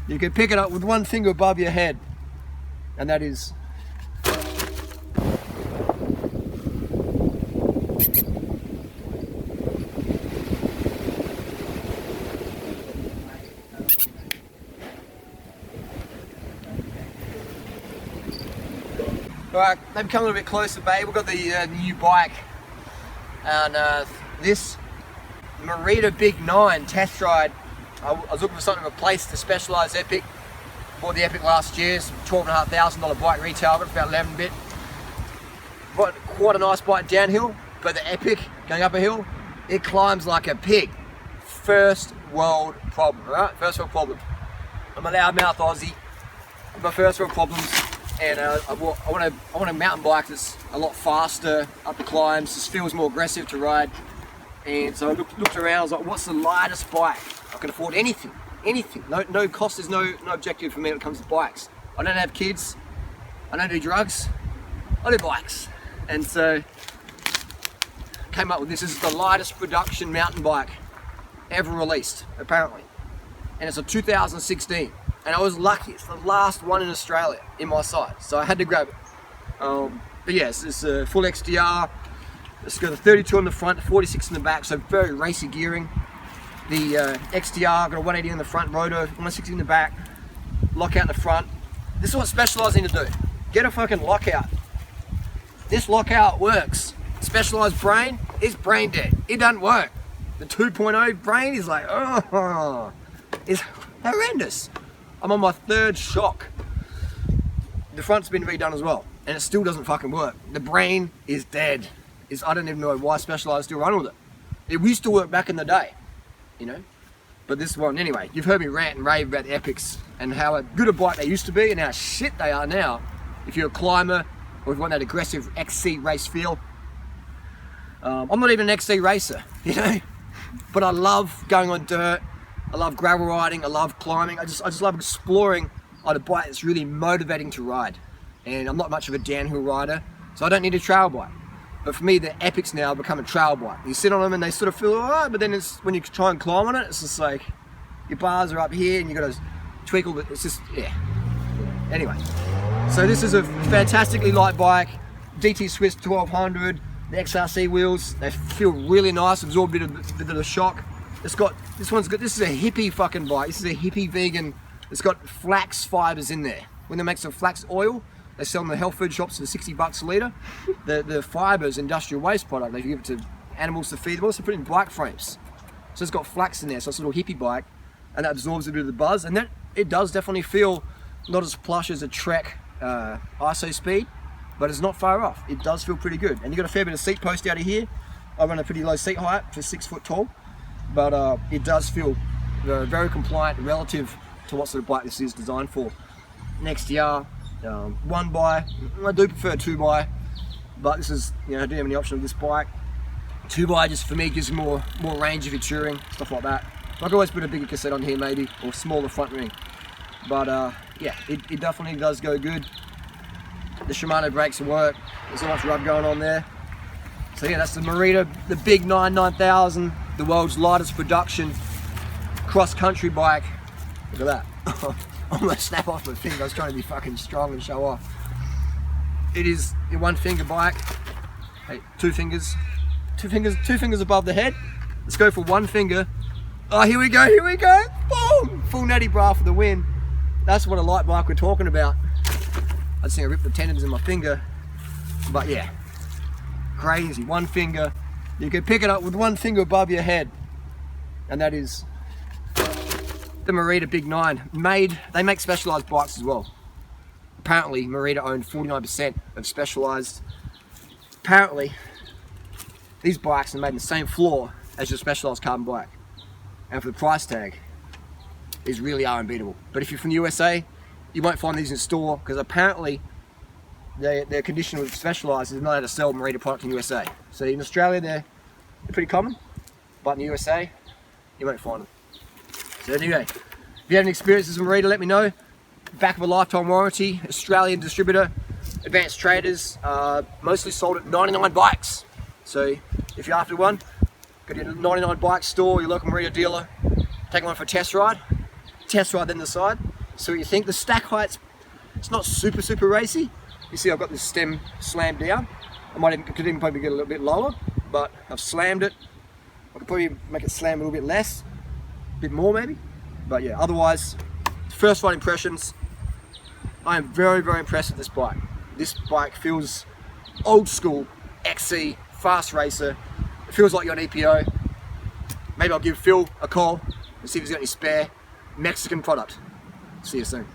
You can pick it up with one finger above your head, and that is Alright, maybe come a little bit closer, babe. We've got the new bike, and this Merida Big 9 test ride. I was looking for something to replace the Specialized Epic. Bought the Epic last year, it's $12,500 bike retail, but it's about 11 bit. But quite a nice bike downhill, but the Epic going up a hill, it climbs like a pig. First world problem, alright? First world problem. I'm a loudmouth Aussie. My first world problems. And I want a mountain bike that's a lot faster up the climbs, just feels more aggressive to ride. And so I looked around, I was like, what's the lightest bike? I can afford anything. No cost is no objective for me when it comes to bikes. I don't have kids, I don't do drugs, I do bikes. And so came up with this. This is the lightest production mountain bike ever released, apparently. And it's a 2016. And I was lucky, it's the last one in Australia in my size, so I had to grab it. But yes, it's a full XDR. It's got a 32 on the front, 46 in the back, so very racy gearing. The XDR got a 180 in the front rotor, 160 in the back, lockout in the front. This is what Specialized need to do. Get a fucking lockout. This lockout works. Specialized brain is brain dead. It doesn't work. The 2.0 brain is like, oh, it's horrendous. I'm on my third shock. The front's been redone as well, and it still doesn't fucking work. The brain is dead. I don't even know why Specialized still run with it. It used to work back in the day, you know. But this one, anyway, you've heard me rant and rave about the Epics and how good a bike they used to be and how shit they are now. If you're a climber or if you want that aggressive XC race feel. I'm not even an XC racer, you know, but I love going on dirt. I love gravel riding, I love climbing, I just love exploring on a bike that's really motivating to ride. And I'm not much of a downhill rider, so I don't need a trail bike. But for me, the Epics now become a trail bike. You sit on them and they sort of feel alright, but then it's when you try and climb on it, it's just like, your bars are up here and you gotta tweak all the, it's just, yeah. Anyway, so this is a fantastically light bike, DT Swiss 1200, the XRC wheels, they feel really nice, absorb a bit of the shock. It's got, this one's good, this is a hippie fucking bike, this is a hippie vegan, it's got flax fibers in there. When they make some flax oil, they sell them in the health food shops for $60 a litre. The fibers, industrial waste product, they give it to animals to feed them, also put it in bike frames. So it's got flax in there, so it's a little hippie bike, and that absorbs a bit of the buzz, and that, it does definitely feel not as plush as a Trek ISO speed, but it's not far off. It does feel pretty good. And you got a fair bit of seat post out of here. I run a pretty low seat height for 6 foot tall. But it does feel very compliant relative to what sort of bike this is designed for. An XDR, 1x, I do prefer 2x, but this is, you know, I do have any option of this bike. 2x just for me gives more range if you're touring, stuff like that. I could always put a bigger cassette on here maybe, or smaller front ring. But yeah, it definitely does go good. The Shimano brakes work, there's not much rub going on there. So yeah, that's the Merida, the Big 9 9000. The world's lightest production cross-country bike. Look at that. I almost snap off my finger. I was trying to be fucking strong and show off. It is a one finger bike. Hey, two fingers above the head. Let's go for one finger. Oh, here we go. Boom! Full natty bra for the win. That's what a light bike we're talking about. I just think I ripped the tendons in my finger. But yeah, crazy. One finger. You can pick it up with one finger above your head, and that is the Merida Big 9. They make Specialized bikes as well. Apparently, Merida owned 49% of Specialized. Apparently, these bikes are made in the same floor as your Specialized carbon bike, and for the price tag, these really are unbeatable. But if you're from the USA, you won't find these in store because apparently their condition with Specialized is not allowed to sell Merida product in the USA. So in Australia they're pretty common, but in the USA you won't find them. So anyway, if you have any experiences with Merida, let me know. Back of a lifetime warranty, Australian distributor, advanced traders, mostly sold at 99 bikes. So if you're after one, go to your 99 bike store, your local Merida dealer, take one for a test ride then decide. So you think the stack height's, it's not super racy. You see I've got this stem slammed down. Could even probably get a little bit lower, but I've slammed it. I could probably make it slam a little bit less, a bit more maybe. But yeah, otherwise, first ride impressions, I am very impressed with this bike. This bike feels old school, XC, fast racer. It feels like you're on EPO. Maybe I'll give Phil a call and see if he's got any spare Mexican product. See you soon.